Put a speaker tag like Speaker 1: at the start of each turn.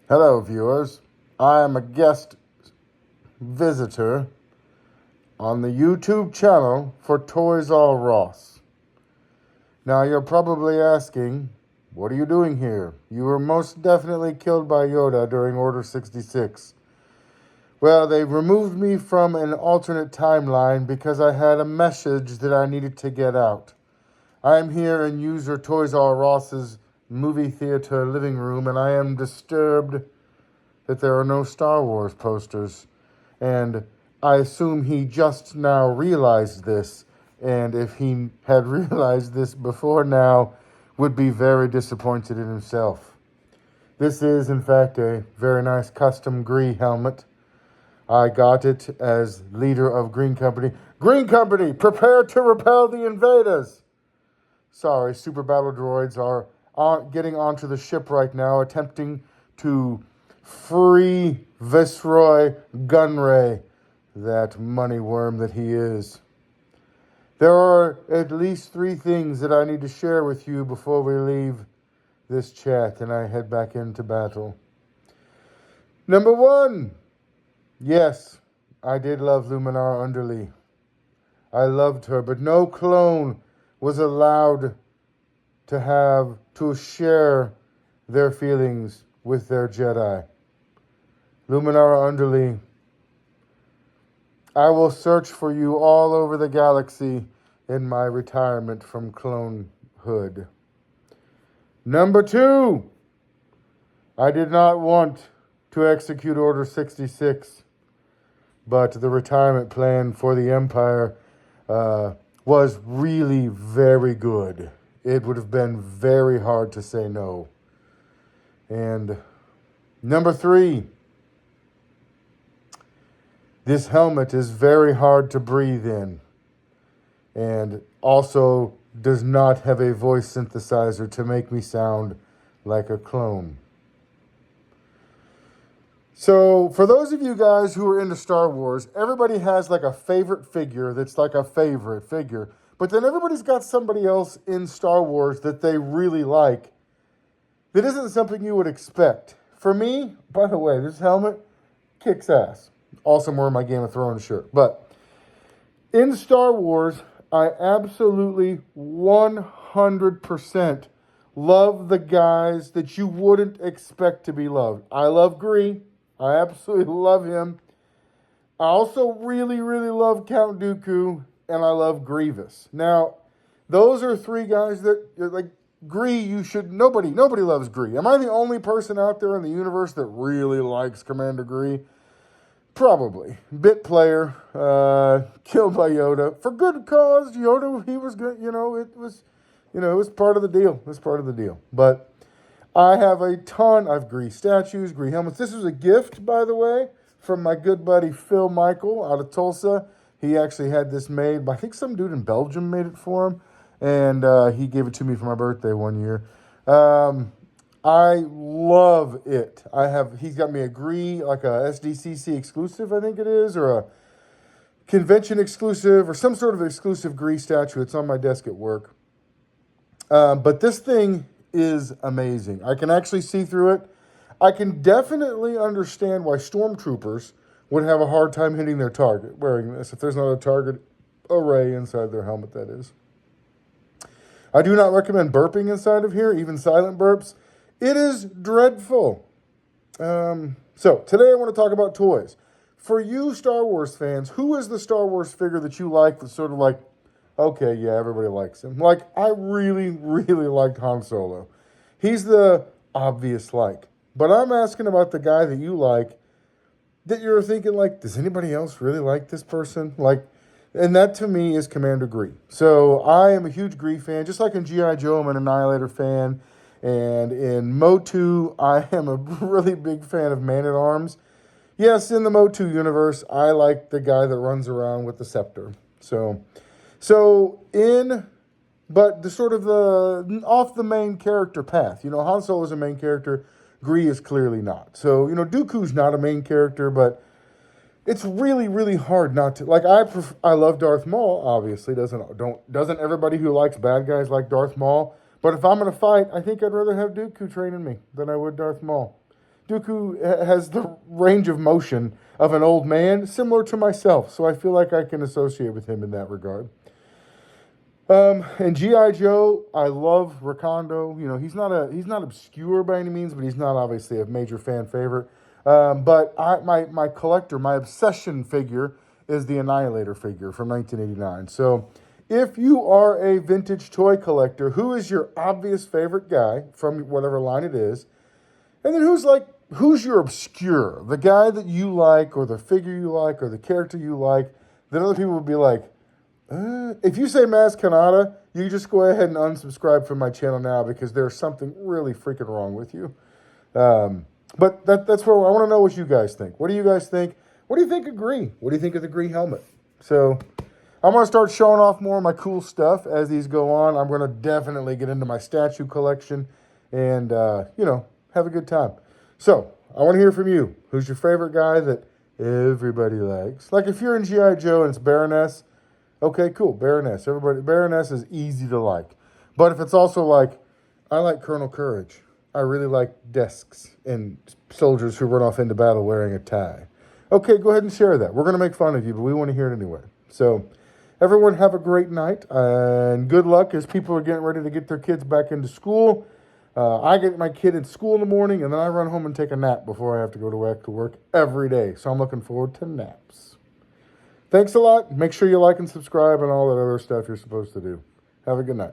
Speaker 1: Hello, viewers. I am a guest visitor on the YouTube channel for Toys R Us. Now, you're probably asking, what are you doing here? You were most definitely killed by Yoda during Order 66. Well, they removed me from an alternate timeline because I had a message that I needed to get out. I am here in user Toys R Us's movie theater living room, and I am disturbed that there are no Star Wars posters. And I assume he just now realized this. And if he had realized this before now, would be very disappointed in himself. This is, in fact, a very nice custom Gree helmet. I got it as leader of Green Company. Green Company, prepare to repel the invaders! Sorry, super battle droids are getting onto the ship right now, attempting to free Viceroy Gunray, that money worm that he is. There are at least 3 things that I need to share with you before we leave this chat and I head back into battle. Number 1, yes, I did love Luminara Underly. I loved her, but no clone was allowed to share their feelings with their Jedi. Luminara Underly, I will search for you all over the galaxy in my retirement from clonehood. Number 2, I did not want to execute Order 66, but the retirement plan for the Empire was really very good. It would have been very hard to say no. And number 3, this helmet is very hard to breathe in and also does not have a voice synthesizer to make me sound like a clone. So for those of you guys who are into Star Wars, everybody has like a favorite figure that's like a favorite figure. But then everybody's got somebody else in Star Wars that they really like that isn't something you would expect. For me, by the way, this helmet kicks ass. Also, I'm wearing my Game of Thrones shirt. But in Star Wars, I absolutely 100% love the guys that you wouldn't expect to be loved. I love Gree. I absolutely love him. I also really, really love Count Dooku, and I love Grievous. Now, those are 3 guys that, like, Gree, nobody loves Gree. Am I the only person out there in the universe that really likes Commander Gree? Probably. Bit player, killed by Yoda. For good cause, Yoda, he was good, it was part of the deal. It was part of the deal. But I have a ton of Gree statues, Gree helmets. This was a gift, by the way, from my good buddy Phil Michael out of Tulsa. He actually had this made, I think some dude in Belgium made it for him. And he gave it to me for my birthday one year. I love it. He's got me a Gree, like a SDCC exclusive, I think it is, or a convention exclusive, or some sort of exclusive Gree statue. It's on my desk at work. But this thing is amazing. I can actually see through it. I can definitely understand why stormtroopers would have a hard time hitting their target wearing this, if there's not a target array inside their helmet, that is. I do not recommend burping inside of here, even silent burps. It is dreadful. So today I want to talk about toys. For you Star Wars fans, who is the Star Wars figure that you like that's sort of like, okay, yeah, everybody likes him. Like, I really, really liked Han Solo. He's the obvious like. But I'm asking about the guy that you like, that you're thinking like, does anybody else really like this person? Like, and that to me is Commander Gree. So I am a huge Gree fan. Just like in G.I. Joe, I'm an Annihilator fan. And in MOTU, I am a really big fan of Man-at-Arms. Yes, in the MOTU universe, I like the guy that runs around with the scepter. But the sort of the off the main character path. Han Solo is a main character. Gree is clearly not. So, Dooku's not a main character, but it's really, really hard not to. Like, I love Darth Maul, obviously. Doesn't everybody who likes bad guys like Darth Maul? But if I'm going to fight, I think I'd rather have Dooku training me than I would Darth Maul. Dooku has the range of motion of an old man, similar to myself, so I feel like I can associate with him in that regard. And G.I. Joe, I love Recondo. You know, he's not obscure by any means, but he's not obviously a major fan favorite. But my collector, my obsession figure is the Annihilator figure from 1989. So if you are a vintage toy collector, who is your obvious favorite guy from whatever line it is? And then who's your obscure? The guy that you like, or the figure you like, or the character you like, that other people would be like, if you say Maz Kanata, you just go ahead and unsubscribe from my channel now because there's something really freaking wrong with you. But that's where I want to know what you guys think. What do you guys think? What do you think of Gree? What do you think of the Gree helmet? So I'm going to start showing off more of my cool stuff as these go on. I'm going to definitely get into my statue collection and, have a good time. So I want to hear from you. Who's your favorite guy that everybody likes? Like if you're in G.I. Joe and it's Baroness, okay, cool, Baroness. Baroness is easy to like. But if it's also like, I like Colonel Courage. I really like desks and soldiers who run off into battle wearing a tie. Okay, go ahead and share that. We're going to make fun of you, but we want to hear it anyway. So everyone have a great night and good luck as people are getting ready to get their kids back into school. I get my kid in school in the morning, and then I run home and take a nap before I have to go to work every day. So I'm looking forward to naps. Thanks a lot. Make sure you like and subscribe and all that other stuff you're supposed to do. Have a good night.